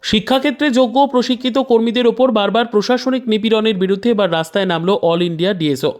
শিক্ষাক্ষেত্রে যোগ্য ও প্রশিক্ষিত কর্মীদের ওপর বারবার প্রশাসনিক নিপীড়নের বিরুদ্ধে এবার রাস্তায় নামল অল ইন্ডিয়া ডিএসও।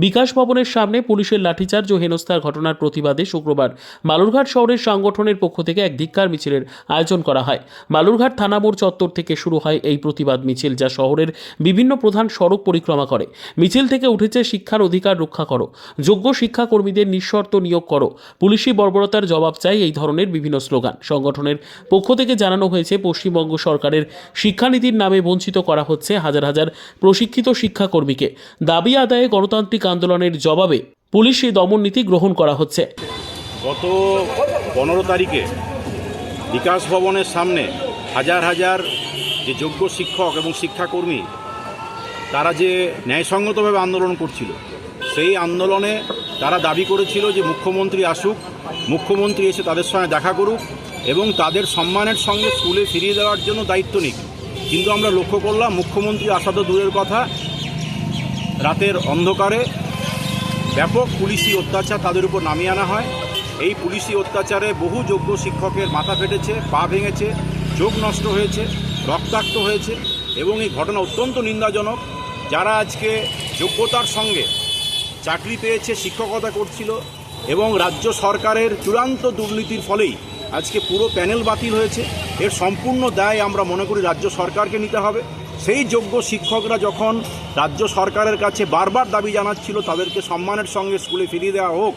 বিকাশ ভবনের সামনে পুলিশের লাঠিচার্জ ও হেনস্থার ঘটনার প্রতিবাদে শুক্রবার বালুরঘাট শহরের সংগঠনের পক্ষ থেকে এক ধিক্কার মিছিলের আয়োজন করা হয়। বালুরঘাট থানা মোড় চত্বর থেকে শুরু হয় এই প্রতিবাদ মিছিল, যা শহরের বিভিন্ন প্রধান সড়ক পরিক্রমা করে। মিছিল থেকে উঠেছে শিক্ষার অধিকার রক্ষা করো, যোগ্য শিক্ষাকর্মীদের নিঃশর্ত নিয়োগ করো, পুলিশি বর্বরতার জবাব চাই, এই ধরনের বিভিন্ন স্লোগান। সংগঠনের পক্ষ থেকে জানানো হয়েছে, পশ্চিমবঙ্গ সরকারের শিক্ষানীতির নামে বঞ্চিত করা হচ্ছে হাজার হাজার প্রশিক্ষিত শিক্ষাকর্মীকে। দাবি আদায়ে গণতান্ত্রিক আন্দোলনের জবাবে পুলিশি দমন নীতি গ্রহণ করা হচ্ছে। গত 15 তারিখে বিকাশ ভবনের সামনে হাজার হাজার যে যোগ্য শিক্ষক এবং শিক্ষাকর্মী তারা যে ন্যায়সঙ্গতভাবে আন্দোলন করছিল, সেই আন্দোলনে তারা দাবি করেছিল যে মুখ্যমন্ত্রী আসুক, মুখ্যমন্ত্রী এসে তাদের সঙ্গে দেখা করুক এবং তাদের সম্মানের সঙ্গে স্কুলে ফিরিয়ে দেওয়ার জন্য দায়িত্ব নিক। কিন্তু আমরা লক্ষ্য করলাম মুখ্যমন্ত্রী আসা তো দূরের কথা, রাতের অন্ধকারে ব্যাপক পুলিশি অত্যাচার তাদের উপর নামিয়ে আনা হয়। এই পুলিশি অত্যাচারে বহু যোগ্য শিক্ষকের মাথা ফেটেছে, পা ভেঙেছে, চোখ নষ্ট হয়েছে, রক্তাক্ত হয়েছে এবং এই ঘটনা অত্যন্ত নিন্দাজনক। যারা আজকে যোগ্যতার সঙ্গে চাকরি পেয়েছে, শিক্ষকতা করছিল এবং রাজ্য সরকারের চূড়ান্ত দুর্নীতির ফলেই আজকে পুরো প্যানেল বাতিল হয়েছে, এর সম্পূর্ণ দায় আমরা মনে করি রাজ্য সরকারকে নিতে হবে। সেই যোগ্য শিক্ষকরা যখন রাজ্য সরকারের কাছে বারবার দাবি জানাচ্ছিল তাদেরকে সম্মানের সঙ্গে স্কুলে ফিরিয়ে দেওয়া হোক,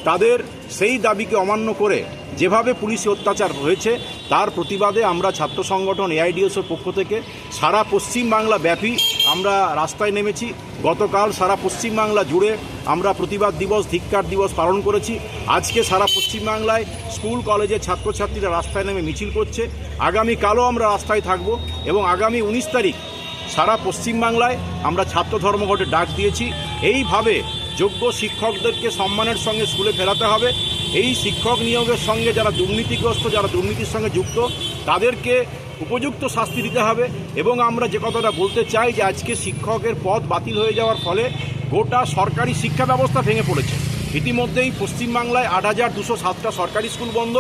তাদের সেই দাবিকে অমান্য করে যেভাবে পুলিশি অত্যাচার হয়েছে তার প্রতিবাদে আমরা ছাত্র সংগঠন এআইডিএসওর পক্ষ থেকে সারা পশ্চিমবাংলা ব্যাপী আমরা রাস্তায় নেমেছি। গতকাল সারা পশ্চিমবাংলা জুড়ে আমরা প্রতিবাদ দিবস, ধিক্কার দিবস পালন করেছি। আজকে সারা পশ্চিমবাংলায় স্কুল কলেজের ছাত্রছাত্রীরা রাস্তায় নেমে মিছিল করছে। আগামীকালও আমরা রাস্তায় থাকব এবং আগামী 19 তারিখ সারা পশ্চিমবাংলায় আমরা ছাত্র ধর্মঘটে ডাক দিয়েছি। এইভাবে যোগ্য শিক্ষকদেরকে সম্মানের সঙ্গে স্কুলে ফেরাতে হবে। এই শিক্ষক নিয়োগের সঙ্গে যারা দুর্নীতিগ্রস্ত, যারা দুর্নীতির সঙ্গে যুক্ত, তাদেরকে উপযুক্ত শাস্তি দিতে হবে। এবং আমরা যে কথাটা বলতে চাই যে আজকে শিক্ষকের পদ বাতিল হয়ে যাওয়ার ফলে গোটা সরকারি শিক্ষা ব্যবস্থা ভেঙে পড়েছে। ইতিমধ্যেই পশ্চিমবাংলায় 8,207টা সরকারি স্কুল বন্ধ।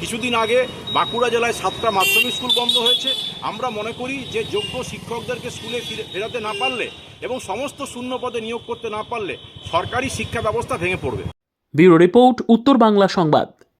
কিছুদিন আগে বাঁকুড়া জেলায় 7টা মাধ্যমিক স্কুল বন্ধ হয়েছে। আমরা মনে করি যে যোগ্য শিক্ষকদেরকে স্কুলে ফেরাতে না পারলে এবং সমস্ত শূন্য পদে নিয়োগ করতে না পারলে সরকারি শিক্ষা ব্যবস্থা ভেঙে পড়বে। ব্যুরো রিপোর্ট, উত্তর বাংলা সংবাদ।